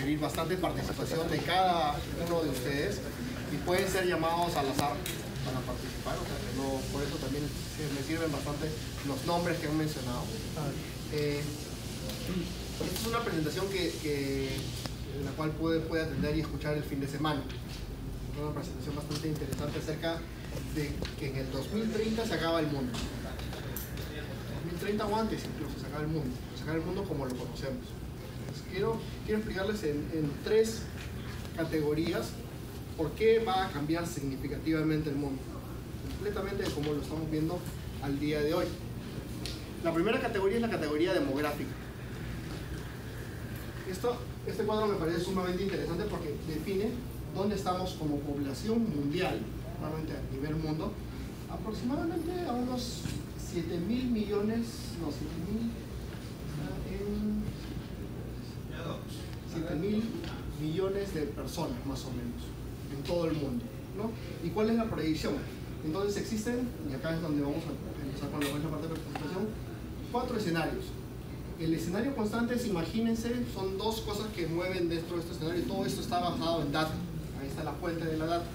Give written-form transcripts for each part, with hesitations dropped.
requerir bastante participación de cada uno de ustedes y pueden ser llamados al azar para participar, o sea que no, por eso también me sirven bastante los nombres que han mencionado. Esta es una presentación en la cual puede atender y escuchar el fin de semana. Es una presentación bastante interesante acerca de que en el 2030 se acaba el mundo. 2030 o antes incluso se acaba el mundo como lo conocemos. Entonces, quiero explicarles en 3 categorías por qué va a cambiar significativamente el mundo, completamente de cómo lo estamos viendo al día de hoy. La primera categoría es la categoría demográfica. Este cuadro me parece sumamente interesante porque define dónde estamos como población mundial, normalmente a nivel mundo, aproximadamente a unos 7.000 millones, no, 7.000 millones de personas más o menos en todo el mundo, ¿no? ¿Y cuál es la proyección? Entonces existen, y acá es donde vamos a empezar con la parte de presentación, 4 escenarios. El escenario constante es, imagínense, son 2 cosas que mueven dentro de este escenario. Todo esto está basado en data. Ahí está la fuente de la data.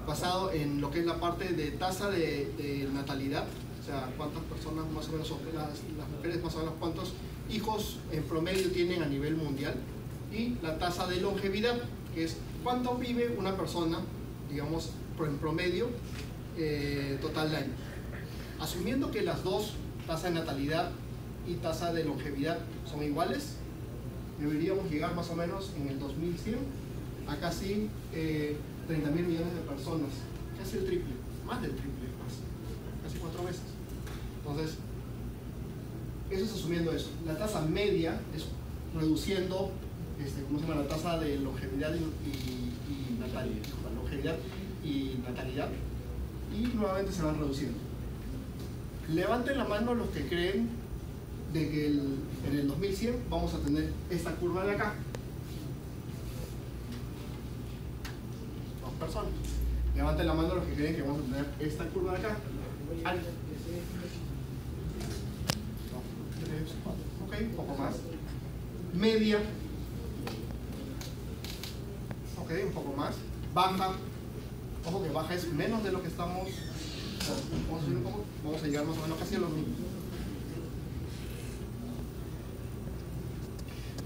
Basado en lo que es la parte de tasa de natalidad. O sea, cuántas personas más o menos son las mujeres, más o menos cuántos hijos en promedio tienen a nivel mundial. Y la tasa de longevidad, que es cuánto vive una persona, digamos, en promedio total de años. Asumiendo que las 2, tasa de natalidad y tasa de longevidad, son iguales, deberíamos llegar más o menos en el 2100 a casi 30.000 millones de personas, casi el triple, más del triple, casi 4 veces. Entonces, eso es asumiendo eso. La tasa media es reduciendo ¿cómo se llama? La tasa de longevidad y natalidad, longevidad y natalidad, y nuevamente se van reduciendo. Levanten la mano los que creen de que en el 2100 vamos a tener esta curva de acá. 2 personas. Levanten la mano los que creen que vamos a tener esta curva de acá. ¿Alguien? 2, 3, 4. Ok, un poco más. Media. Ok, un poco más. Baja. Ojo que baja es menos de lo que estamos. Vamos a subir un poco. Vamos a llegar más o menos casi a los mismos.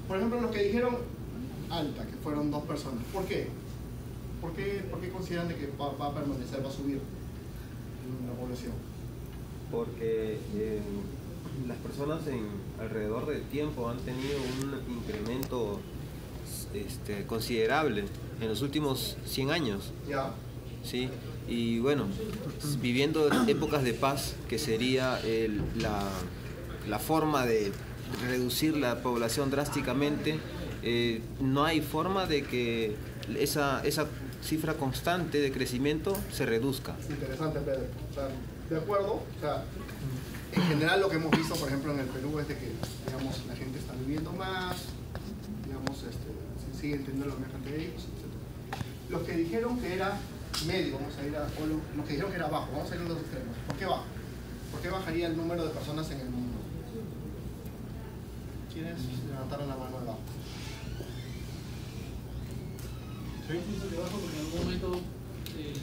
Por ejemplo, los que dijeron alta, que fueron 2 personas. ¿Por qué? ¿Por qué consideran de que va a permanecer, va a subir la población? Porque las personas alrededor del tiempo han tenido un incremento considerable en los últimos 100 años. Ya. ¿Sí? Y bueno, viviendo épocas de paz, que sería la forma de reducir la población drásticamente, no hay forma de que esa cifra constante de crecimiento se reduzca. Interesante, Pedro. O sea, de acuerdo. O sea, en general lo que hemos visto, por ejemplo, en el Perú es de que, digamos, la gente está viviendo más, digamos, se sigue teniendo la misma cantidad de hijos, etc. Los que dijeron que era medio, vamos a ir a, o los que dijeron que era bajo, vamos a ir a los extremos. ¿Por qué bajo? ¿Por qué bajaría el número de personas en el mundo? ¿Quiénes levantaron la mano abajo? ¿Sí? Pienso que bajo porque en algún momento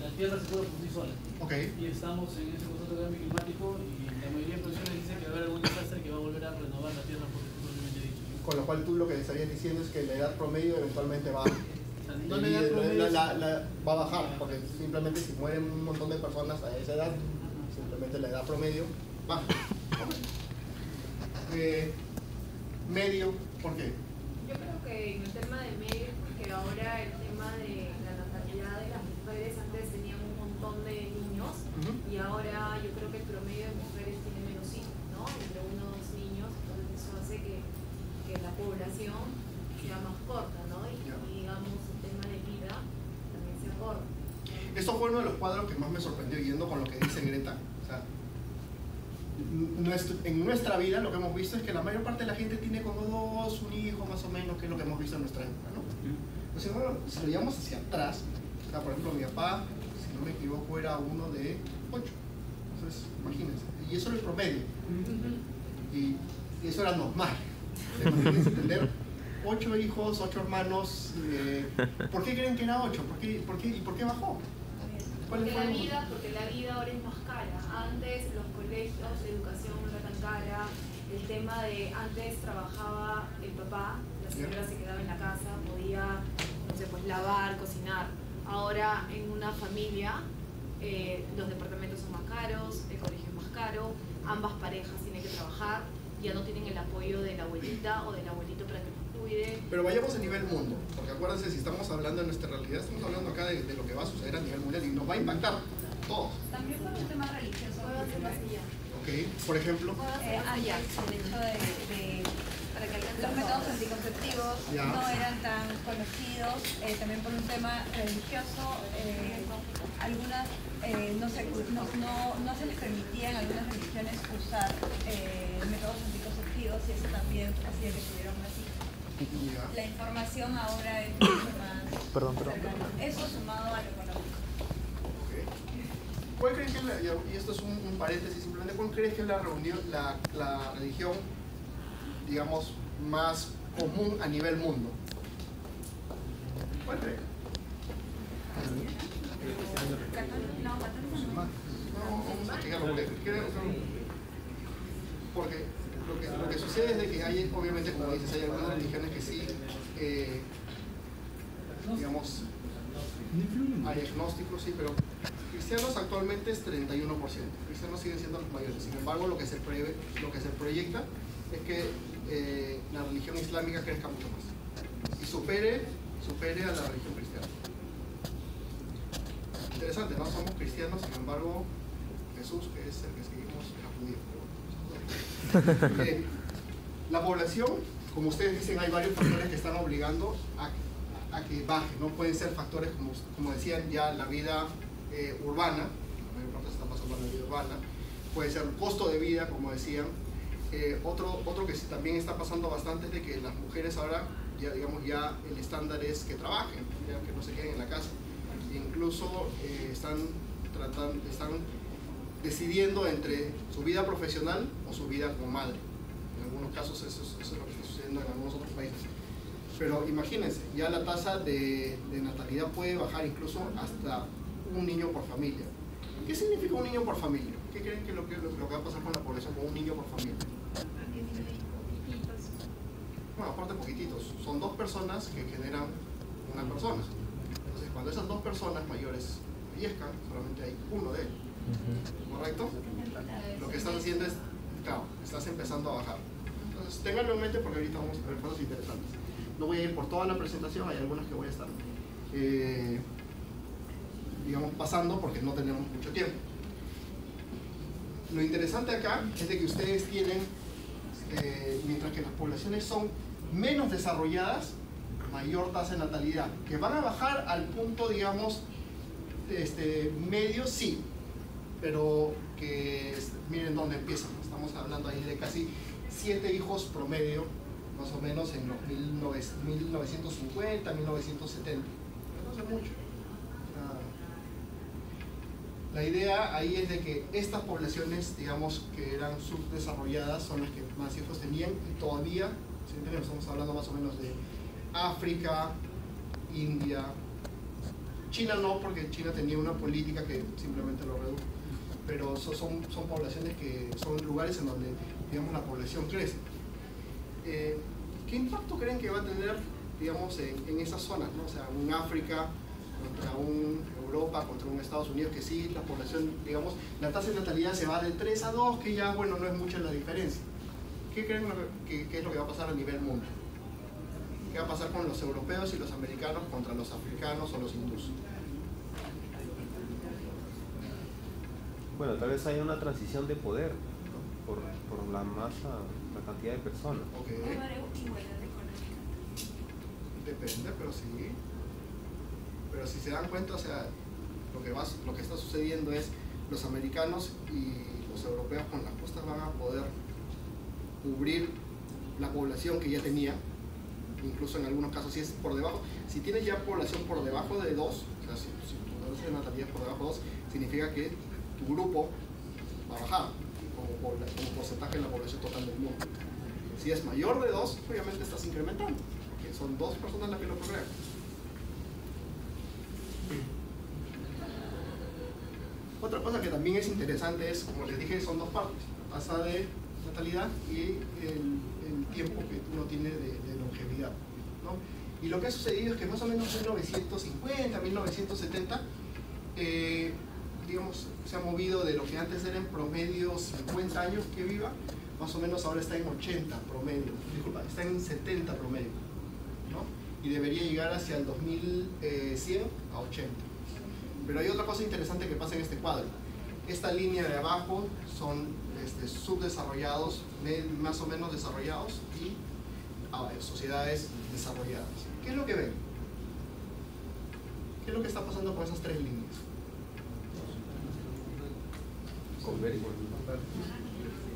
la Tierra se puede por sí sola. Okay. Y estamos en ese constante cambio climático y la mayoría de profesiones dicen que va a haber algún desastre que va a volver a renovar la Tierra propiamente dicho. Con lo cual tú lo que estarías diciendo es que la edad promedio eventualmente va va a bajar, porque simplemente si mueren un montón de personas a esa edad, simplemente la edad promedio baja. Medio, ¿por qué? Yo creo que en el tema de medio es porque ahora el tema de la natalidad de las mujeres, antes tenían un montón de niños y ahora yo creo que el promedio de mujeres tiene menos hijos, ¿no? Entre 1 o 2 niños, entonces eso hace que la población sea más corta, ¿no? Y digamos el tema de vida también se acorta. Esto fue uno de los cuadros que más me sorprendió yendo con lo que dice Greta. O sea, en nuestra vida lo que hemos visto es que la mayor parte de la gente tiene como un hijo más o menos, que es lo que hemos visto en nuestra época, ¿no? Entonces, bueno, si lo llevamos hacia atrás, o sea, por ejemplo, mi papá, si no me equivoco, era uno de 8. Entonces, imagínense. Y eso era el promedio. Y eso era normal. ¿Entender? 8 hijos, 8 hermanos. ¿Por qué creen que era 8? ¿Y por qué bajó? Porque la vida ahora es más cara. Antes los colegios, la educación no era tan cara. El tema de antes trabajaba el papá, la señora se quedaba en la casa, podía, no sé, pues lavar, cocinar. Ahora en una familia los departamentos son más caros, el colegio es más caro, ambas parejas tienen que trabajar, ya no tienen el apoyo de la abuelita o del abuelito para que los cuide. Pero vayamos a nivel mundo, porque acuérdense, si estamos hablando de nuestra realidad, estamos hablando acá de lo que va a suceder a nivel mundial y nos va a impactar todos. También por un tema religioso. Ok, por ejemplo. El hecho de para que los métodos anticonceptivos no eran tan conocidos, también por un tema religioso, algunas no se les permitía en algunas religiones usar métodos anticonceptivos y eso también hacía que tuvieran más hijos. La información ahora es mucho más cercana. Eso sumado a lo económico. ¿Cuál crees que es y esto es un paréntesis simplemente, cuál crees que es la religión, digamos, más común a nivel mundo? ¿Cuál crees? No, vamos a checarlo porque lo que sucede es de que hay, obviamente, como dices, hay algunas religiones que sí, digamos, hay agnósticos, sí, pero cristianos actualmente es 31%. Cristianos siguen siendo los mayores. Sin embargo, lo que se proyecta es que la religión islámica crezca mucho más y supere a la religión cristiana. Interesante, ¿no? Somos cristianos, sin embargo, Jesús, que es el que seguimos, era judío. La población, como ustedes dicen, hay varios factores que están obligando a que baje, ¿no? Pueden ser factores como decían ya la vida urbana, la mayor parte se está pasando en la vida urbana, puede ser el costo de vida, como decían. Otro que también está pasando bastante es de que las mujeres ahora, ya el estándar es que trabajen, que no se queden en la casa. E incluso están decidiendo entre su vida profesional o su vida como madre. En algunos casos eso es lo que está sucediendo en algunos otros países. Pero imagínense, ya la tasa de natalidad puede bajar incluso hasta un niño por familia. ¿Qué significa un niño por familia? ¿Qué creen que lo que va a pasar con la población con un niño por familia? Bueno, aparte poquititos. Son 2 personas que generan una persona. Entonces, cuando esas 2 personas mayores fallezcan, solamente hay uno de ellos. ¿Correcto? Lo que estás haciendo es, claro, estás empezando a bajar. Entonces, ténganlo en mente porque ahorita vamos a ver cosas interesantes. No voy a ir por toda la presentación, hay algunas que voy a estar digamos pasando porque no tenemos mucho tiempo. Lo interesante acá es de que ustedes tienen, mientras que las poblaciones son menos desarrolladas, mayor tasa de natalidad, que van a bajar al punto, digamos, medio, sí, pero que miren dónde empiezan. Estamos hablando ahí de casi 7 hijos promedio, más o menos en los 1950, 1970. No hace mucho. La idea ahí es de que estas poblaciones, digamos, que eran subdesarrolladas, son las que más hijos tenían y todavía, si estamos hablando más o menos de África, India, China no, porque China tenía una política que simplemente lo redujo, pero son poblaciones que son lugares en donde, digamos, la población crece. ¿Qué impacto creen que va a tener, digamos, en esas zonas, ¿no? O sea, un África contra un Europa, contra un Estados Unidos, que sí, la población, digamos, la tasa de natalidad se va de 3 a 2, que ya, bueno, no es mucha la diferencia. ¿Qué creen que es lo que va a pasar a nivel mundo? ¿Qué va a pasar con los europeos y los americanos contra los africanos o los hindús? Bueno, tal vez haya una transición de poder, ¿no? por la masa, la cantidad de personas. Okay. Depende, pero sí. Pero si se dan cuenta, o sea, lo que está sucediendo es los americanos y los europeos con las costas van a poder cubrir la población que ya tenía, incluso en algunos casos si es por debajo. Si tienes ya población por debajo de 2, o sea, si tu tasa de natalidad es por debajo de 2, significa que tu grupo va a bajar como porcentaje de la población total del mundo. Si es mayor de 2, obviamente estás incrementando. son 2 personas las que lo procrean. Otra cosa que también es interesante es, como les dije, son 2 partes, tasa de natalidad y el tiempo que uno tiene de longevidad, ¿no? Y lo que ha sucedido es que más o menos en 1950, 1970, digamos, se ha movido de lo que antes era en promedio 50 años que viva, más o menos ahora está en 80 promedio, disculpa, está en 70 promedio, ¿no? Y debería llegar hacia el 2100 a 80. Pero hay otra cosa interesante que pasa en este cuadro. Esta línea de abajo son subdesarrollados, más o menos desarrollados, y sociedades desarrolladas. ¿Qué es lo que ven? ¿Qué es lo que está pasando con esas 3 líneas?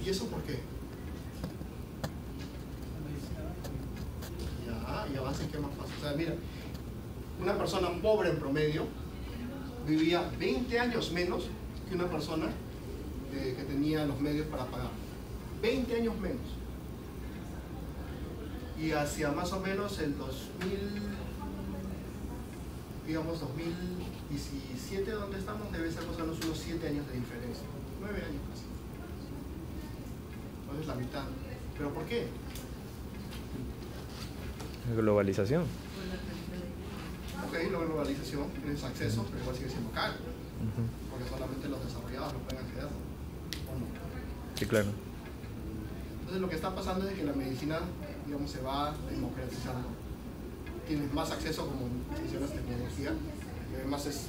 ¿Y eso por qué? Y avancen que es más fácil. O sea, mira, una persona pobre en promedio vivía 20 años menos que una persona que tenía los medios para pagar. 20 años menos. Y hacia más o menos el 2017, donde estamos, debe ser más o menos unos 7 años de diferencia. 9 años casi. Entonces la mitad. ¿Pero por qué? Globalización. Ok, la globalización, tienes acceso, pero igual sigue siendo caro. Porque solamente los desarrollados lo pueden acceder. ¿O no? Sí, claro. Entonces lo que está pasando es que la medicina, digamos, se va democratizando. Tienes más acceso, como mencionas, tecnología, y además es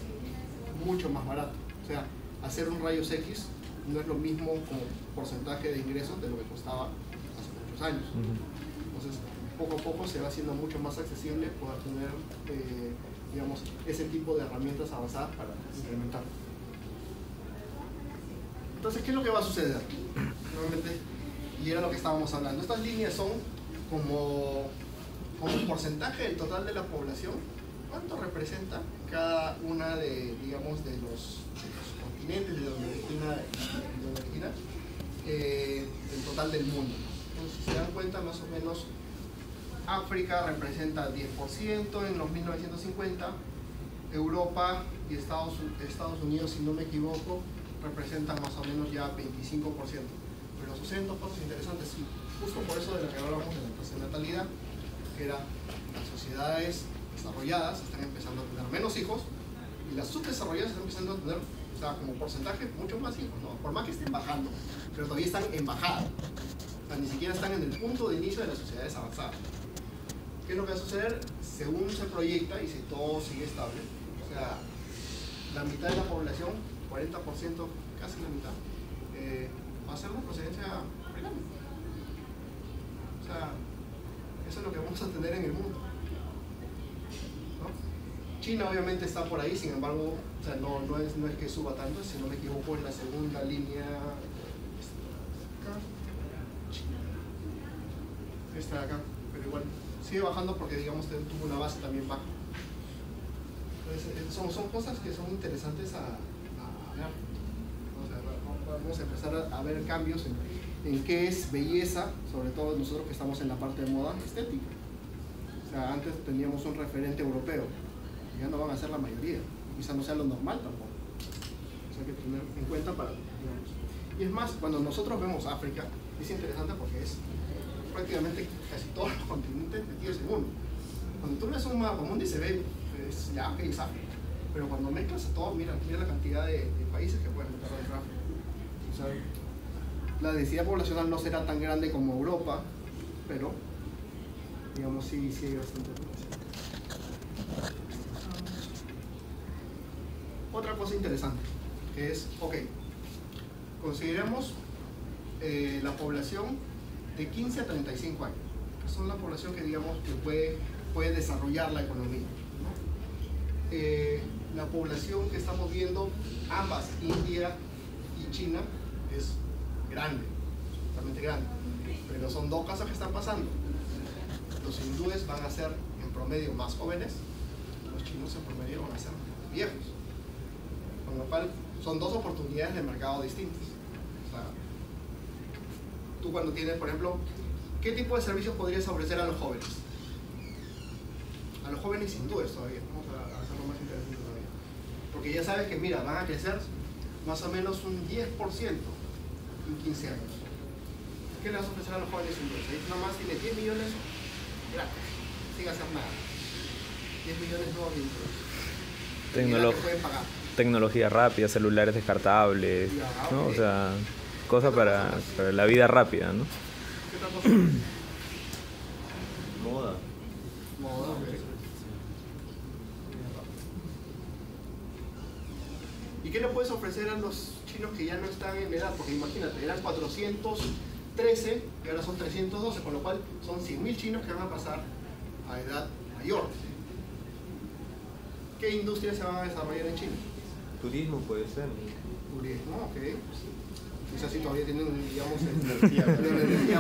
mucho más barato. O sea, hacer un rayos X no es lo mismo como porcentaje de ingresos de lo que costaba hace muchos años. Entonces, poco a poco se va haciendo mucho más accesible poder tener, digamos, ese tipo de herramientas avanzadas para implementar. Entonces, ¿qué es lo que va a suceder? Nuevamente, y era lo que estábamos hablando. Estas líneas son como un porcentaje del total de la población. ¿Cuánto representa cada una de, digamos, de los continentes de donde origina el total del mundo? Entonces, si se dan cuenta, más o menos África representa 10% en los 1950, Europa y Estados Unidos, si no me equivoco, representan más o menos ya 25%. Pero suceden 2 cosas interesantes, y justo por eso de lo que hablábamos de la tasa de natalidad, que era las sociedades desarrolladas están empezando a tener menos hijos y las subdesarrolladas están empezando a tener, o sea, como porcentaje, muchos más hijos, ¿no? Por más que estén bajando, pero todavía están en bajada. O sea, ni siquiera están en el punto de inicio de las sociedades avanzadas. ¿Qué es lo que va a suceder? Según se proyecta y si todo sigue estable, o sea, la mitad de la población, 40%, casi la mitad, va a ser una procedencia africana. O sea, eso es lo que vamos a tener en el mundo, ¿no? China obviamente está por ahí, sin embargo, o sea, no es que suba tanto, si no me equivoco, es la segunda línea. Esta de acá, pero igual sigue bajando porque, digamos, tuvo una base también baja. Entonces, son cosas que son interesantes a ver. O sea, vamos a empezar a ver cambios en qué es belleza, sobre todo nosotros que estamos en la parte de moda estética. O sea, antes teníamos un referente europeo, y ya no van a ser la mayoría, quizá no sea lo normal tampoco. O sea, hay que tener en cuenta para, digamos. Y es más, cuando nosotros vemos África, es interesante porque es prácticamente casi todos los continentes metidos en uno. Cuando tú ves un mapa mundi se ve, pues, ya, ok, es África. Pero cuando mezclas a todo, mira la cantidad de países que pueden meter dentro de África. O sea, la densidad poblacional no será tan grande como Europa, pero, digamos, sí hay bastante población. Otra cosa interesante, que es, ok, consideremos la población de 15 a 35 años, que son la población que, digamos, que puede desarrollar la economía, ¿no? La población que estamos viendo, ambas, India y China, es grande, totalmente grande, pero son 2 cosas que están pasando. Los hindúes van a ser en promedio más jóvenes, los chinos en promedio van a ser más viejos, con lo cual son 2 oportunidades de mercado distintas. O sea, tú cuando tienes, por ejemplo, ¿qué tipo de servicios podrías ofrecer a los jóvenes? a los jóvenes hindúes todavía. Vamos a hacerlo más interesante todavía. Porque ya sabes que, mira, van a crecer más o menos un 10% en 15 años. ¿Qué le vas a ofrecer a los jóvenes hindúes? Ahí nomás tiene 10 millones gratis, sin hacer nada. 10 millones nuevos hindúes. Que pueden pagar. Tecnología rápida, celulares descartables, Ya, ¿no? ok. O sea, cosas para la vida rápida, ¿no? ¿Qué otra cosa? Moda. Moda, ok. ¿Y qué le puedes ofrecer a los chinos que ya no están en edad? Porque imagínate, eran 413 y ahora son 312, con lo cual son 100.000 chinos que van a pasar a edad mayor. ¿Qué industrias se van a desarrollar en China? Turismo puede ser. Turismo, ok. Quizás sí todavía tienen, digamos, energía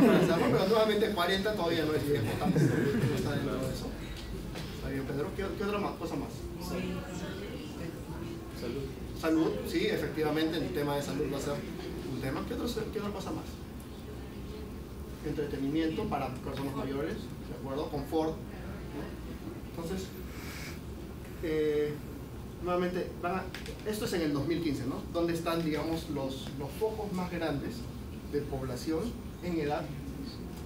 para hacerlo, pero nuevamente 40 todavía no es viejo, tampoco está dentro de eso. Está bien, Pedro. ¿Qué otra cosa más? Salud, sí, efectivamente, el tema de salud va a ser un tema. ¿Qué otra cosa más? Entretenimiento para personas mayores, ¿de acuerdo? Confort, ¿no? Entonces, nuevamente, esto es en el 2015, ¿no? Donde están, digamos, los focos más grandes de población en edad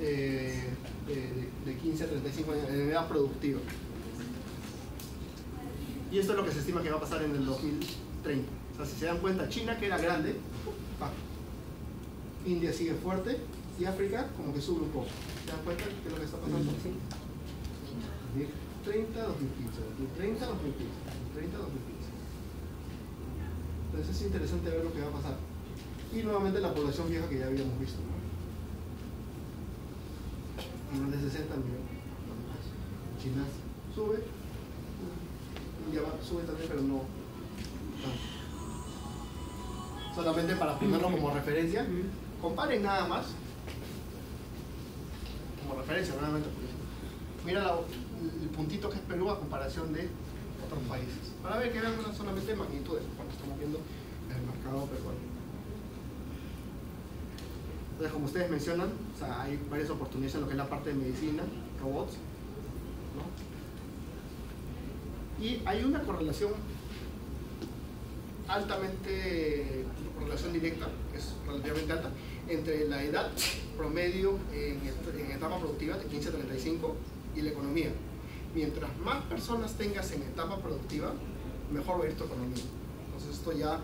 de 15 a 35 años, en edad productiva. Y esto es lo que se estima que va a pasar en el 2030. O sea, si se dan cuenta, China, que era grande, baja. India sigue fuerte y África como que sube un poco. ¿Se dan cuenta de lo que está pasando? 2030, 2015, 2030, 2015, 2030, 2015. Entonces es interesante ver lo que va a pasar. Y nuevamente la población vieja que ya habíamos visto, ¿no? Más de 60 millones. China sube, India sube también, pero no tanto. Solamente para ponerlo como referencia, comparen nada más, como referencia, nuevamente, mira el puntito que es Perú a comparación de otros países, para ver que vean solamente magnitudes cuando estamos viendo el mercado peruano. Entonces, como ustedes mencionan, o sea, hay varias oportunidades en lo que es la parte de medicina, robots, ¿no? Y hay una correlación correlación directa, que es relativamente alta, entre la edad promedio en etapa productiva de 15 a 35 y la economía. Mientras más personas tengas en etapa productiva, mejor va a ir tu economía. Entonces esto ya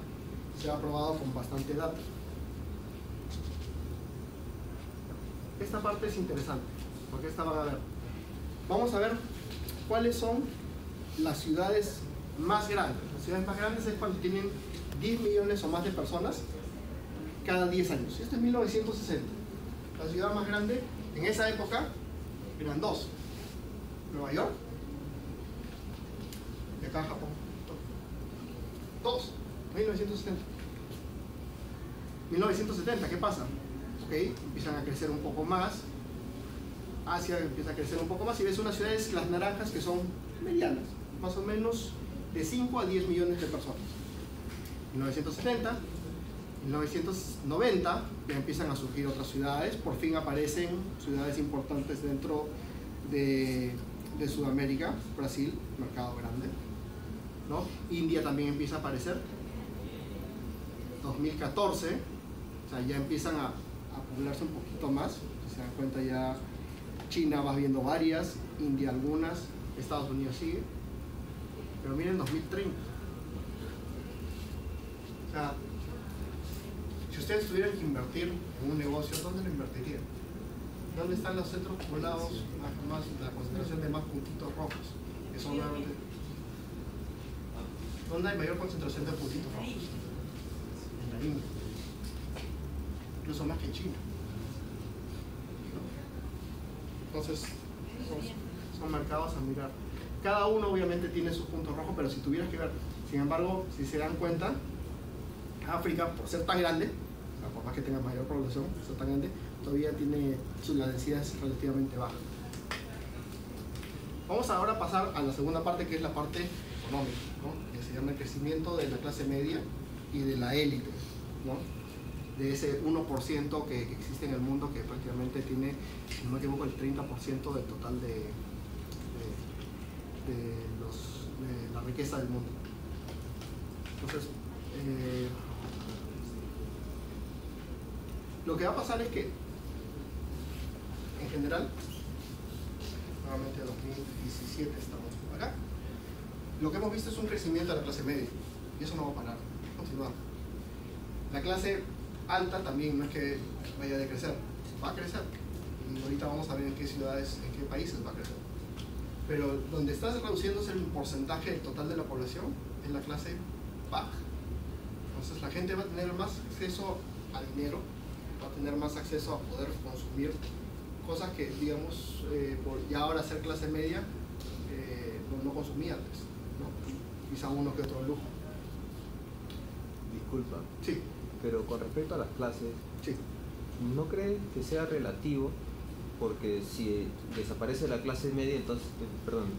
se ha probado con bastante datos. Esta parte es interesante, porque esta van a ver. Vamos a ver cuáles son las ciudades más grandes. Las ciudades más grandes es cuando tienen 10 millones o más de personas cada 10 años. Este es 1960. La ciudad más grande en esa época eran dos. Nueva York y acá Japón. Dos. 1970. 1970, ¿qué pasa? Ok, empiezan a crecer un poco más. Asia empieza a crecer un poco más y ves unas ciudades, las naranjas, que son medianas, más o menos de 5 a 10 millones de personas. 1970, 1990 ya empiezan a surgir otras ciudades, por fin aparecen ciudades importantes dentro de Sudamérica, Brasil, mercado grande, ¿no? India también empieza a aparecer. 2014, o sea, ya empiezan a poblarse un poquito más, si se dan cuenta ya China va viendo varias, India algunas, Estados Unidos sigue, pero miren 2030. O sea, si ustedes tuvieran que invertir en un negocio, ¿dónde lo invertirían? ¿Dónde están los centros poblados, la concentración de más puntitos rojos? Que son realmente... ¿Dónde hay mayor concentración de puntitos rojos? En la India. Incluso más que en China. Entonces, son mercados a mirar. Cada uno obviamente tiene sus puntos rojos, pero si tuvieras que ver, sin embargo, si se dan cuenta, África, por ser tan grande, o sea, por más que tenga mayor población, por ser tan grande, todavía tiene la densidad es relativamente baja. Vamos ahora a pasar a la segunda parte, que es la parte económica, ¿no? Que se llama el crecimiento de la clase media y de la élite, ¿no? De ese 1% que existe en el mundo, que prácticamente tiene, si no me equivoco, el 30% del total de la riqueza del mundo. Entonces, lo que va a pasar es que, en general, nuevamente 2017 estamos acá, lo que hemos visto es un crecimiento de la clase media, y eso no va a parar, continuar. La clase alta también no es que vaya a decrecer, va a crecer, y ahorita vamos a ver en qué ciudades, en qué países va a crecer. Pero donde está reduciéndose el porcentaje total de la población es la clase baja. Entonces la gente va a tener más acceso a dinero, va a tener más acceso a poder consumir cosas que, digamos, por ya ahora ser clase media no consumía antes, ¿no? Quizá uno que otro lujo. Disculpa, Sí, pero con respecto a las clases, sí. ¿no crees que sea relativo? Porque si desaparece la clase media, entonces,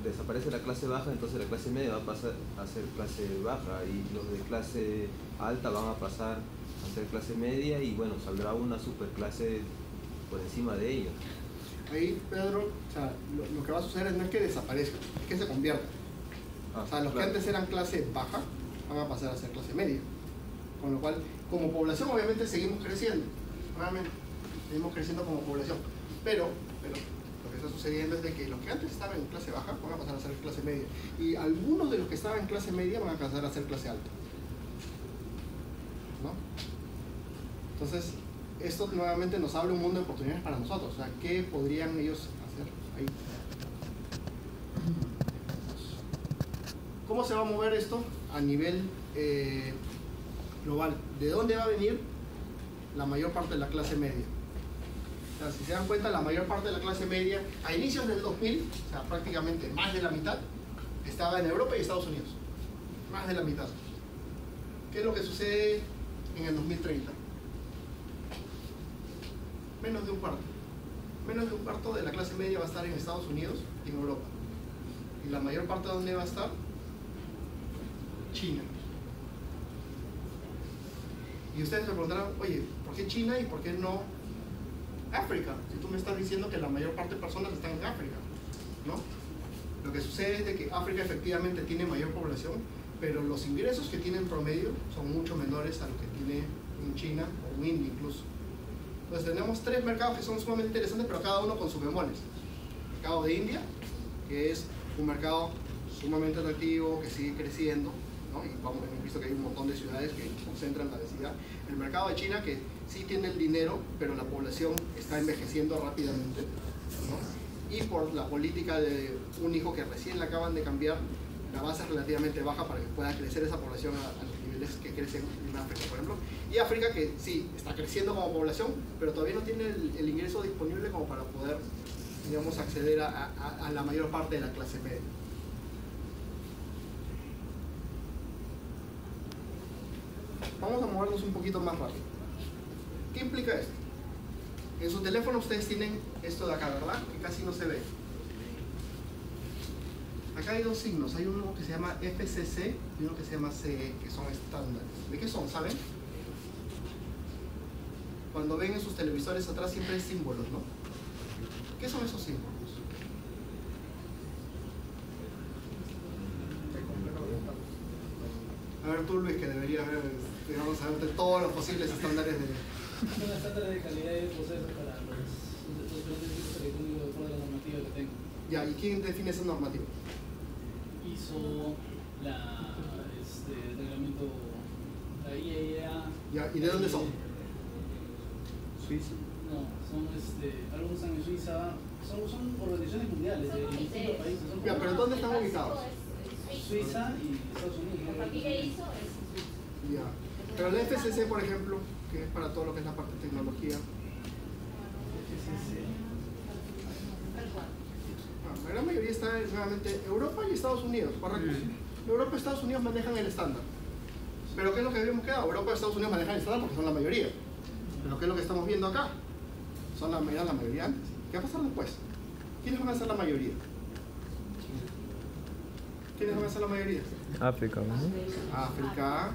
desaparece la clase baja, entonces la clase media va a pasar a ser clase baja y los de clase alta van a pasar a ser clase media y bueno, saldrá una superclase por encima de ellos. Ahí, Pedro, o sea, lo que va a suceder no es que desaparezca, es que se convierta. O sea, los que antes eran clase baja van a pasar a ser clase media. Con lo cual, como población, obviamente seguimos creciendo. Nuevamente, seguimos creciendo como población. Pero lo que está sucediendo es de que los que antes estaban en clase baja van a pasar a ser clase media. Y algunos de los que estaban en clase media van a pasar a ser clase alta. ¿No? Entonces, esto nuevamente nos abre un mundo de oportunidades para nosotros. O sea, ¿qué podrían ellos hacer ahí? ¿Cómo se va a mover esto a nivel global? ¿De dónde va a venir la mayor parte de la clase media? O sea, si se dan cuenta, la mayor parte de la clase media, a inicios del 2000, o sea, prácticamente más de la mitad, estaba en Europa y Estados Unidos. Más de la mitad. ¿Qué es lo que sucede en el 2030? Menos de un cuarto. Menos de un cuarto de la clase media va a estar en Estados Unidos y en Europa. ¿Y la mayor parte de dónde va a estar? China. Y ustedes me preguntarán, oye, ¿por qué China y por qué no África? Si tú me estás diciendo que la mayor parte de personas están en África, ¿no? Lo que sucede es de que África efectivamente tiene mayor población, pero los ingresos que tiene en promedio son mucho menores a lo que tiene en China o en India incluso. Entonces tenemos tres mercados que son sumamente interesantes, pero cada uno con sus bemoles. El mercado de India, que es un mercado sumamente atractivo, que sigue creciendo, ¿no? Y hemos visto que hay un montón de ciudades que concentran la densidad. El mercado de China, que sí tiene el dinero, pero la población está envejeciendo rápidamente, ¿no? Y por la política de un hijo que recién la acaban de cambiar, la base es relativamente baja para que pueda crecer esa población a los niveles que crecen en África, por ejemplo. Y África, que sí, está creciendo como población, pero todavía no tiene el ingreso disponible como para poder, digamos, acceder a la mayor parte de la clase media. Vamos a movernos un poquito más rápido. ¿Qué implica esto? En su teléfono ustedes tienen esto de acá, ¿verdad? Que casi no se ve. Acá hay dos signos. Hay uno que se llama FCC y uno que se llama CE, que son estándares. ¿De qué son? ¿Saben? Cuando ven en sus televisores atrás siempre hay símbolos, ¿no? ¿Qué son esos símbolos? A ver tú, Luis, que debería haber, digamos, saberte todos los posibles estándares de... Son estándares de calidad y de procesos para los diferentes tipos electrónicos de acuerdo a la normativa que tengo. Ya, ¿y quién define esa normativa? ISO, el reglamento, la IAEA. Ya, ¿y de dónde son? Suiza. No, son algunos están en Suiza, son organizaciones mundiales de distintos países. Son Ya, pero ¿dónde están ubicados? Suiza y Estados Unidos. La familia hizo es Ya. Pero el FCC, por ejemplo, que es para todo lo que es la parte de tecnología, la gran mayoría está nuevamente Europa y Estados Unidos, ¿correcto? Europa y Estados Unidos manejan el estándar. Pero ¿qué es lo que habíamos quedado? Europa y Estados Unidos manejan el estándar porque son la mayoría. Pero ¿qué es lo que estamos viendo acá? Son la mayoría antes. ¿Qué va a pasar después? ¿Quiénes van a ser la mayoría? ¿Quiénes van a ser la mayoría? África, ¿no? África.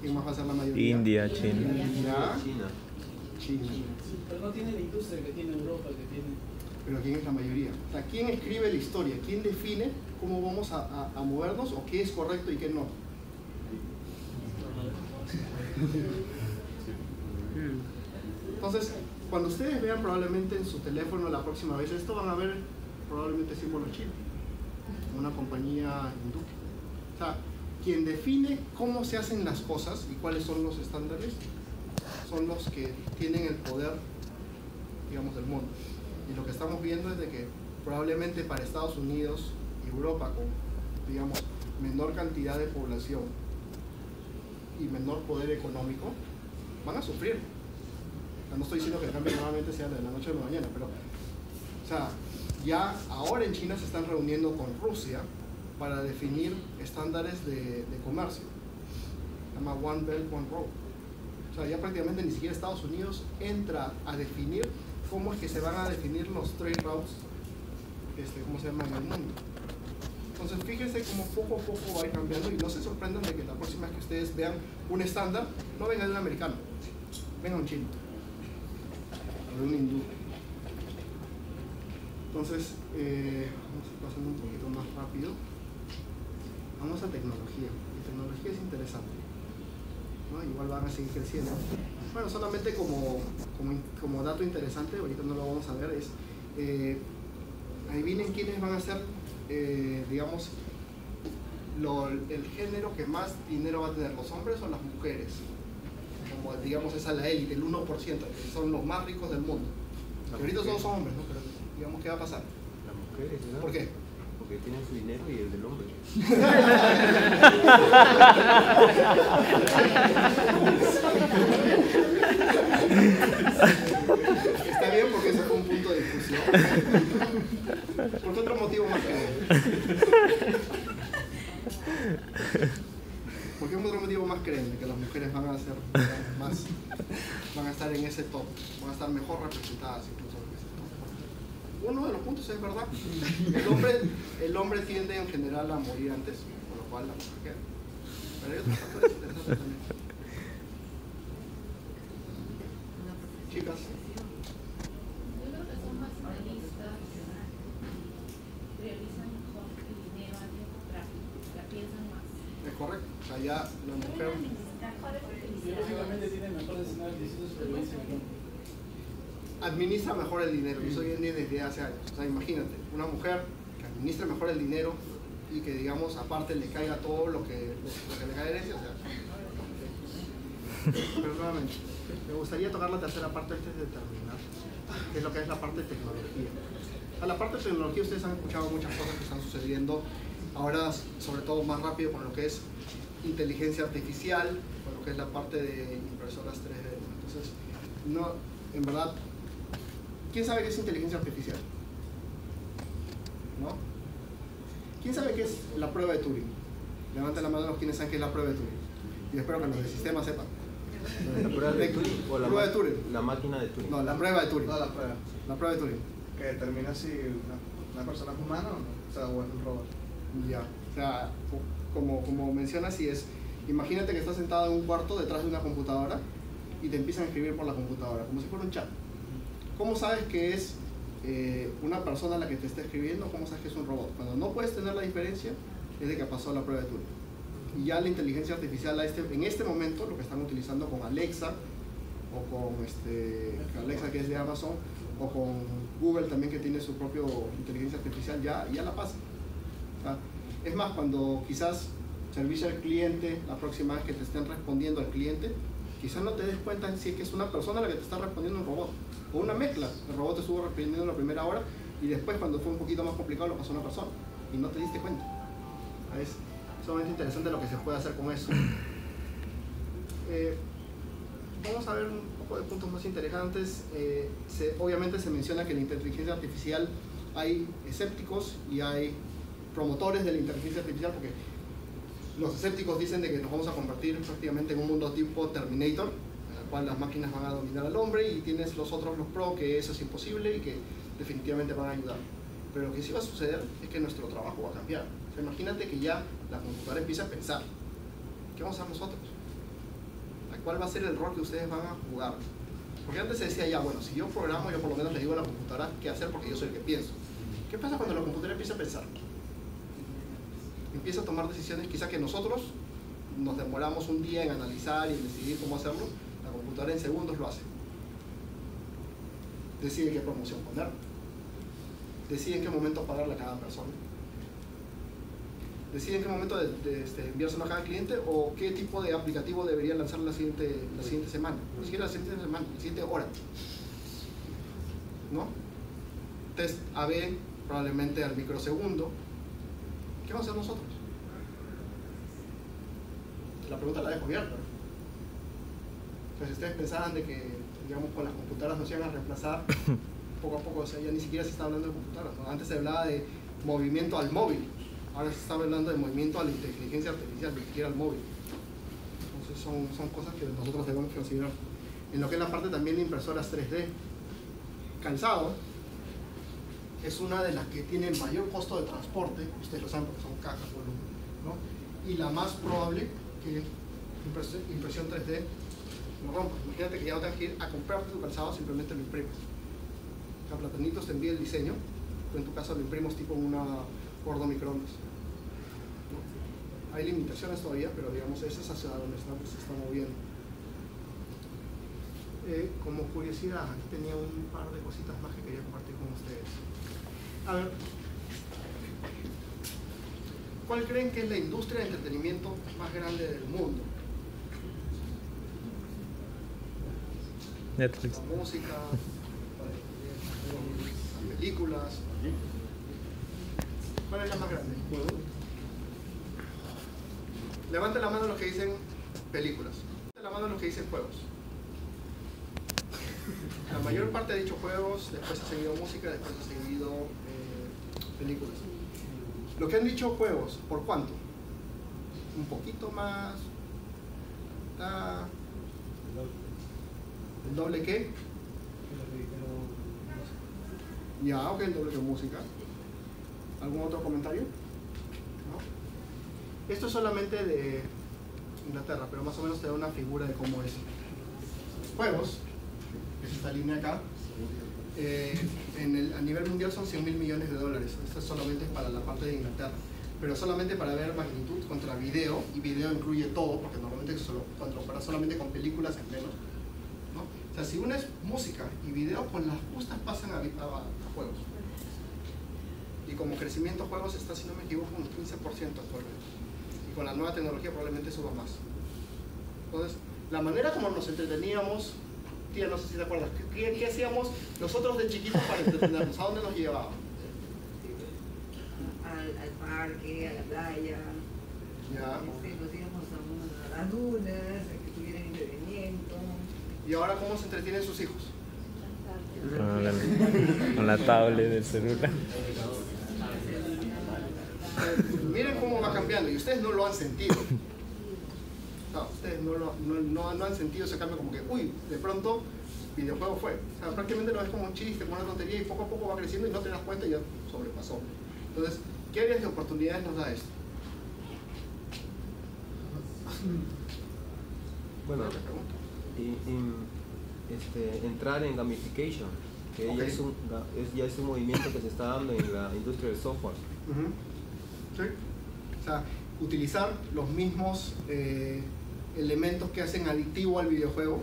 ¿Quién más va a ser la mayoría? India, China. India, China. China. Pero no tiene la industria que tiene Europa, que tiene. Pero ¿quién es la mayoría? O sea, ¿quién escribe la historia? ¿Quién define cómo vamos a movernos o qué es correcto y qué no? Entonces, cuando ustedes vean probablemente en su teléfono la próxima vez esto, van a ver probablemente símbolos chinos, una compañía hindú. O sea, quien define cómo se hacen las cosas y cuáles son los estándares son los que tienen el poder, digamos, del mundo. Y lo que estamos viendo es de que probablemente para Estados Unidos y Europa, con, digamos, menor cantidad de población y menor poder económico, van a sufrir. O sea, no estoy diciendo que el cambio nuevamente sea de la noche a la mañana, pero, o sea, ya ahora en China se están reuniendo con Rusia para definir estándares de comercio. Se llama One Belt, One Road. O sea, ya prácticamente ni siquiera Estados Unidos entra a definir cómo es que se van a definir los trade routes, ¿cómo se llama?, en el mundo. Entonces, fíjense cómo poco a poco va a ir cambiando y no se sorprendan de que la próxima vez que ustedes vean un estándar, no venga de un americano, venga un chino o de un hindú. Entonces, vamos a ir pasando un poquito más rápido. Vamos a tecnología. La tecnología es interesante, ¿no? Igual van a seguir creciendo. Bueno, solamente como dato interesante, ahorita no lo vamos a ver, es adivinen quiénes van a ser, digamos, el género que más dinero va a tener, los hombres o las mujeres. Como, digamos, esa es la élite, el 1%, que son los más ricos del mundo. Que ahorita todos son hombres, ¿no? Pero digamos, ¿qué va a pasar? Las mujeres, ¿no? ¿Por qué? Porque tienen su dinero y el del hombre. Está bien porque ese fue un punto de discusión. ¿Por qué otro motivo más creen? ¿Por qué otro motivo más creen de que las mujeres van a ser más, van a estar en ese top, van a estar mejor representadas incluso en ese top? Uno de los puntos es verdad. El hombre tiende en general a morir antes, con lo cual la mujer queda. Pero hay otros factores interesantes también. Chicas. Yo creo que son más analistas, priorizan mejor el dinero antes del tráfico, la piensan más. Es correcto. O sea, ya la mujer Biológicamente tiene mejor escenario de supervivencia que el hombre. administra mejor el dinero. Y eso viene desde hace años. O sea, imagínate, una mujer que administra mejor el dinero y que, digamos, aparte le caiga todo lo que le cae de herencia. O sea, pero nuevamente, me gustaría tocar la tercera parte antes de terminar, que es lo que es la parte de tecnología. A la parte de tecnología ustedes han escuchado muchas cosas que están sucediendo ahora, sobre todo más rápido con lo que es inteligencia artificial, con lo que es la parte de impresoras 3D. Entonces, no, en verdad, ¿quién sabe qué es inteligencia artificial? ¿No? ¿Quién sabe qué es la prueba de Turing? Levanten la mano los quienes saben qué es la prueba de Turing. Y espero que los del sistema sepan. ¿La prueba de Turing o prueba de Turing? La máquina de Turing. No, la prueba de Turing. No, la prueba. La prueba de Turing. Que determina si una persona es humana o no, o sea, o es un robot. Ya, o sea, como mencionas, si es, imagínate que estás sentado en un cuarto detrás de una computadora y te empiezan a escribir por la computadora, como si fuera un chat. ¿Cómo sabes que es una persona la que te está escribiendo? ¿Cómo sabes que es un robot? Cuando no puedes tener la diferencia, es de que pasó la prueba de Turing. Y ya la inteligencia artificial en este momento, lo que están utilizando con Alexa, o con Alexa, que es de Amazon, o con Google también, que tiene su propia inteligencia artificial, ya la pasa. O sea, es más, cuando quizás servicio al cliente, la próxima vez que te estén respondiendo al cliente, quizás no te des cuenta si es que es una persona la que te está respondiendo un robot, o una mezcla. El robot te estuvo respondiendo en la primera hora y después, cuando fue un poquito más complicado, lo pasó una persona y no te diste cuenta. Es sumamente interesante lo que se puede hacer con eso. Vamos a ver un poco de puntos más interesantes. Obviamente se menciona que en la inteligencia artificial hay escépticos y hay promotores de la inteligencia artificial, porque los escépticos dicen de que nos vamos a convertir prácticamente en un mundo tipo Terminator, en el cual las máquinas van a dominar al hombre, y tienes los otros, los pro, que eso es imposible y que definitivamente van a ayudar. Pero lo que sí va a suceder es que nuestro trabajo va a cambiar. O sea, imagínate que ya la computadora empieza a pensar, ¿qué vamos a hacer nosotros? ¿Cuál va a ser el rol que ustedes van a jugar? Porque antes se decía, ya, bueno, si yo programo, yo por lo menos le digo a la computadora qué hacer porque yo soy el que pienso. ¿Qué pasa cuando la computadora empieza a pensar? Empieza a tomar decisiones, quizá que nosotros nos demoramos un día en analizar y en decidir cómo hacerlo, la computadora en segundos lo hace. Decide qué promoción poner, decide en qué momento pagarle a cada persona, decide en qué momento enviárselo a cada cliente o qué tipo de aplicativo debería lanzar la siguiente semana, ni siquiera la siguiente semana, la siguiente hora, ¿no? Test A/B probablemente al microsegundo. ¿Qué vamos a hacer nosotros? La pregunta la dejo abierta. Pues si ustedes pensaban de que, digamos, con las computadoras nos iban a reemplazar, poco a poco, o sea, ya ni siquiera se está hablando de computadoras, ¿no? Antes se hablaba de movimiento al móvil, ahora se está hablando de movimiento a la inteligencia artificial, ni siquiera al móvil. Entonces son cosas que nosotros debemos considerar. En lo que es la parte también de impresoras 3D, calzado es una de las que tiene el mayor costo de transporte, ustedes lo saben porque son cajas, ¿no? Y la más probable que impresión 3D lo rompa. Imagínate que ya no tengas que ir a comprarte tu calzado, simplemente lo imprimes. A Platanitos te envía el diseño, pero en tu caso lo imprimes tipo en una gordo microondas. ¿No? Hay limitaciones todavía, pero digamos, esa es hacia donde se está moviendo. Como curiosidad, aquí tenía un par de cositas más que quería compartir con ustedes. A ver, ¿cuál creen que es la industria de entretenimiento más grande del mundo? Netflix. La música, las películas. ¿Cuál es la más grande? Levanten la mano los que dicen películas. Levanten la mano los que dicen juegos. La mayor parte ha dicho juegos, después ha seguido música, después ha seguido películas. Lo que han dicho juegos, ¿por cuánto? Un poquito más. ¿El doble qué? Ya, ok, el doble que música. ¿Algún otro comentario? ¿No? Esto es solamente de Inglaterra, pero más o menos te da una figura de cómo es. Juegos, que es esta línea acá, a nivel mundial son 100.000 millones de dólares. Esto es solamente para la parte de Inglaterra. Pero solamente para ver magnitud contra video, y video incluye todo, porque normalmente cuando lo comparas solamente con películas es menos, ¿no? O sea, si unes música y video, con las justas pasan a juegos. Y como crecimiento juegos está, si no me equivoco, un 15% actualmente. Y con la nueva tecnología probablemente suba más. Entonces, la manera como nos entreteníamos, tía, no sé si te acuerdas, ¿qué hacíamos nosotros de chiquitos para entretenernos? ¿A dónde nos llevaban? Al parque, a la playa. Ya. Nos íbamos a las dunas, a que tuvieran entretenimiento. ¿Y ahora cómo se entretienen sus hijos? Con la tablet del celular. Miren cómo va cambiando, y ustedes no lo han sentido. No, ustedes no han sentido ese cambio como que, uy, de pronto videojuego fue. O sea, prácticamente lo ves como un chiste, como una tontería, y poco a poco va creciendo y no te das cuenta y ya sobrepasó. Entonces, ¿qué áreas de oportunidades nos da esto? Bueno, entrar en gamification, que Okay. ya es un movimiento que se está dando en la industria del software. ¿Sí? O sea, utilizar los mismos elementos que hacen adictivo al videojuego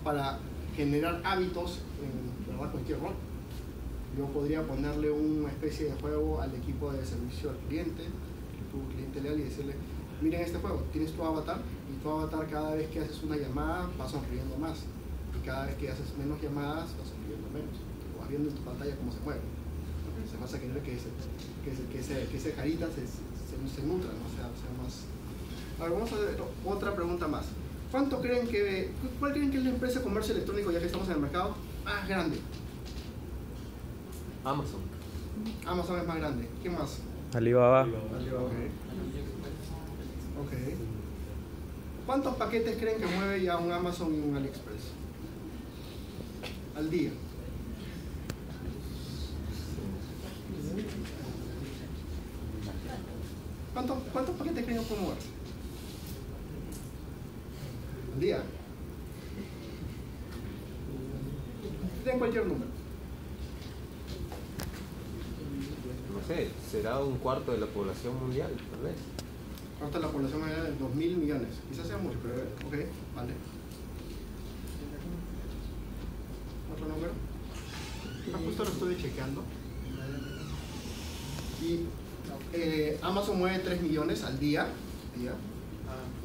para generar hábitos en, ¿verdad?, cualquier rol. Yo podría ponerle una especie de juego al equipo de servicio al cliente, tu cliente leal, y decirle, miren este juego, tienes tu avatar, y tu avatar cada vez que haces una llamada va sonriendo más, y cada vez que haces menos llamadas va sonriendo menos. Tú vas viendo en tu pantalla cómo se mueve. Se vas a querer que ese carita se nutra, ¿no? sea más. A ver, vamos a ver otra pregunta más. ¿Cuál creen que es la empresa de comercio electrónico, ya que estamos en el mercado, más grande? Amazon. Amazon es más grande. ¿Quién más? Alibaba. Ok. ¿Cuántos paquetes creen que mueve ya un Amazon y un AliExpress al día? ¿Cuántos paquetes creen que pueden mover al día? Den cualquier número. No sé, será un cuarto de la población mundial, tal vez. Cuarto de la población mundial de 2.000 millones. Quizás sea mucho, pero ok, vale. Otro número. Justo lo estoy chequeando. Y Amazon mueve 3 millones al día.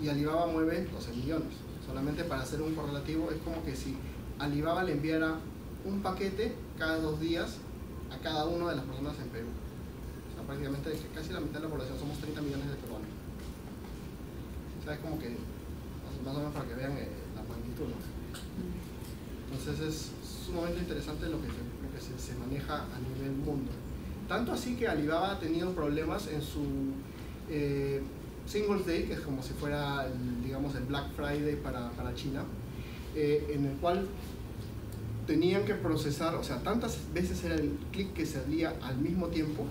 Y Alibaba mueve 12 millones. Solamente para hacer un correlativo, es como que si Alibaba le enviara un paquete cada 2 días a cada una de las personas en Perú. O sea, prácticamente casi la mitad de la población, somos 30 millones de peruanos. O sea, es como que, más o menos para que vean la magnitud, ¿no? Entonces es sumamente interesante lo que se maneja a nivel mundo. Tanto así que Alibaba ha tenido problemas en su Singles Day, que es como si fuera, digamos, el Black Friday para China, en el cual tenían que procesar, o sea, tantas veces era el clic que salía al mismo tiempo,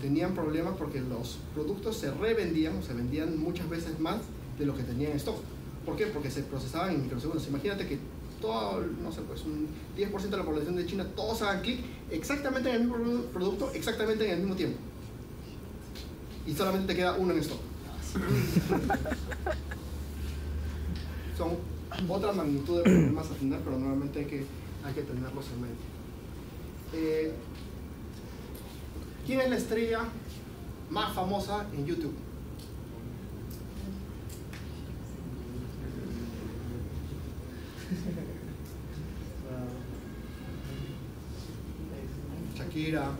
tenían problemas porque los productos se revendían o se vendían muchas veces más de lo que tenían en stock. ¿Por qué? Porque se procesaban en microsegundos. Imagínate que todo, no sé, pues un 10% de la población de China, todos hagan clic exactamente en el mismo producto, exactamente en el mismo tiempo. Y solamente te queda uno en stock. Son otra magnitud de problemas a tener, pero normalmente hay que tenerlos en mente. ¿Quién es la estrella más famosa en YouTube? Shakira,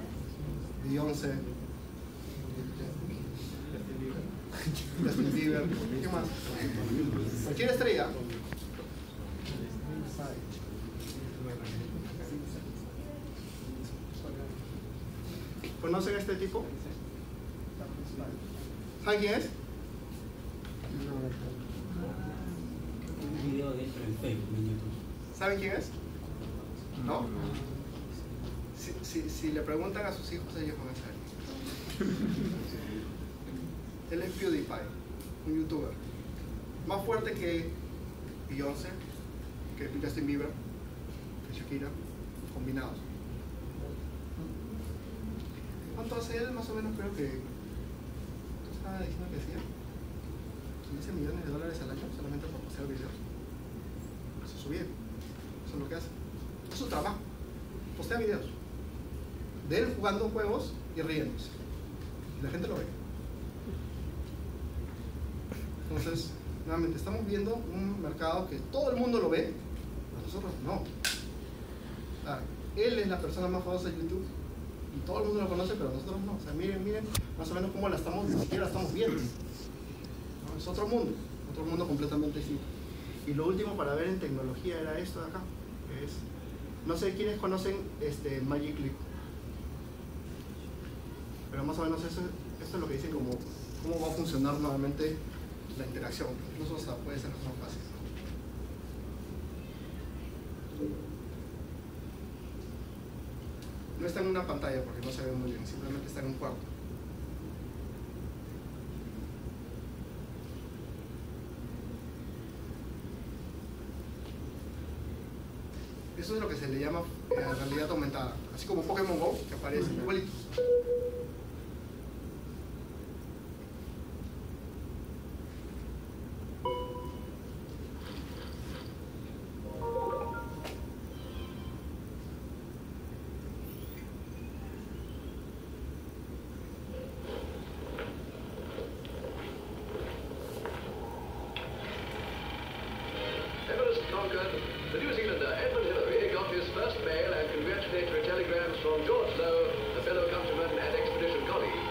Beyoncé, Justin Bieber, ¿qué más? ¿Cualquier estrella? ¿Conocen a este tipo? ¿Saben quién es? Un video de esto en Facebook, en YouTube. ¿Saben quién es? ¿No? Si le preguntan a sus hijos, ellos van a saber. Él es PewDiePie, un youtuber. Más fuerte que Beyoncé, que Justin Bieber, que Shakira, combinados. ¿Cuánto hace él? Más o menos creo que... ¿Tú estabas diciendo que hacía? 15 millones de dólares al año solamente por hacer videos. Eso es su vida. Eso es lo que hace. Es su trabajo. Postea videos de él jugando juegos y riéndose. Y la gente lo ve. Entonces, nuevamente, estamos viendo un mercado que todo el mundo lo ve, pero nosotros no. Él es la persona más famosa de YouTube y todo el mundo lo conoce, pero nosotros no. O sea, miren más o menos cómo ni siquiera la estamos viendo. ¿No? Es otro mundo completamente distinto. Y lo último para ver en tecnología era esto de acá, que es, no sé quiénes conocen Magic Leap, pero más o menos esto es lo que dicen como cómo va a funcionar nuevamente la interacción, incluso hasta puede ser más fácil. No está en una pantalla porque no se ve muy bien, simplemente está en un cuarto. Eso es lo que se le llama realidad aumentada, así como Pokémon Go, que aparece igualito. The New Zealander Edmund Hillary got his first mail and congratulatory telegrams from George Lowe, a fellow countryman and expedition colleague.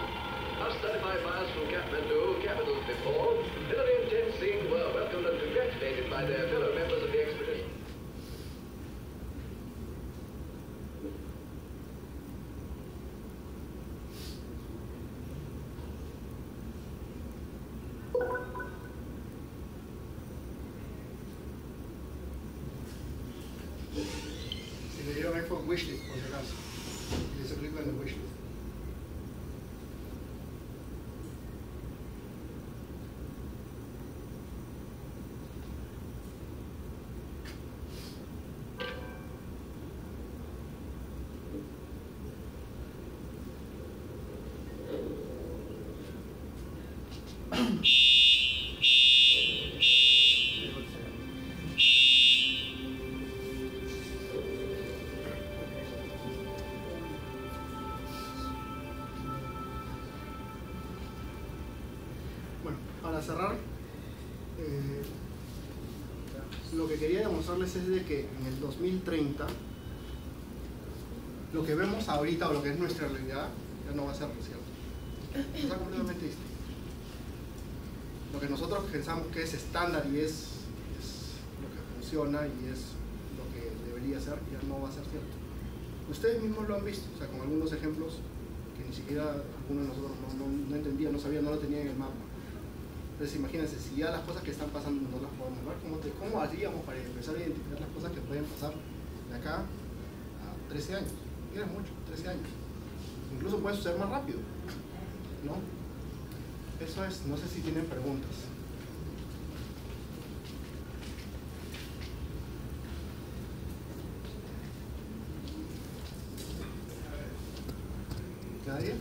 Us 35 miles from Kathmandu, capital of Nepal, Hillary and Tenzing were welcomed and congratulated by their fellow members of the expedition. Si le dieron iPhone wishlist, por si acaso, y le hizo clic en el wishlist. para cerrar, lo que quería demostrarles es de que en el 2030 lo que vemos ahorita o lo que es nuestra realidad ya no va a ser cierto. Está completamente distinto. Lo que nosotros pensamos que es estándar y es lo que funciona y es lo que debería ser, ya no va a ser cierto. Ustedes mismos lo han visto, o sea, con algunos ejemplos que ni siquiera algunos de nosotros no entendían, no sabían, no lo tenían en el mapa. Entonces imagínense, si ya las cosas que están pasando no las podemos ver, ¿cómo haríamos para empezar a identificar las cosas que pueden pasar de acá a 13 años? Mira, mucho, 13 años. Incluso puede suceder más rápido, ¿no? Eso es, no sé si tienen preguntas. ¿Nadie?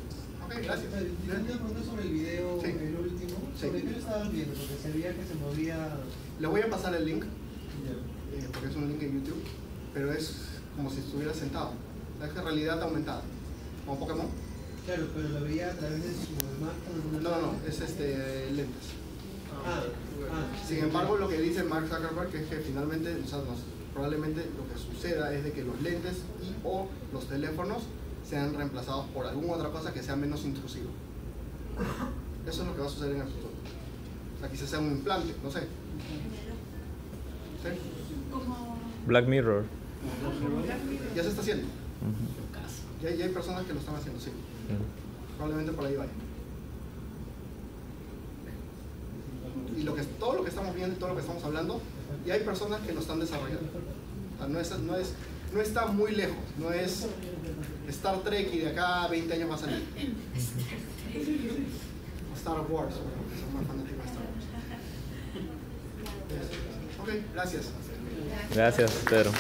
Ok, gracias. Yo tenía una pregunta sobre el video, sí. El último. ¿Sobre qué lo estabas viendo? Porque se veía que se movía... Le voy a pasar el link, porque es un link en YouTube, pero es como si estuviera sentado. Es que realidad aumentada, como Pokémon. Claro, pero lo veía a través de su Mac. No, es lentes. Sin embargo, lo que dice Mark Zuckerberg es que finalmente, o sea, probablemente lo que suceda es de que los lentes y o los teléfonos sean reemplazados por alguna otra cosa que sea menos intrusiva. Eso es lo que va a suceder en el futuro. O sea, quizás sea un implante, no sé. ¿Sí? Black Mirror. Ya se está haciendo. Ya hay personas que lo están haciendo, sí. Probablemente por ahí vaya. Y todo lo que estamos viendo y todo lo que estamos hablando, y hay personas que lo están desarrollando. O sea, no está muy lejos, no es Star Trek y de acá a 20 años va a salir. Star Wars, porque son más fanáticos de Star Wars. Ok, gracias. Gracias, Pedro.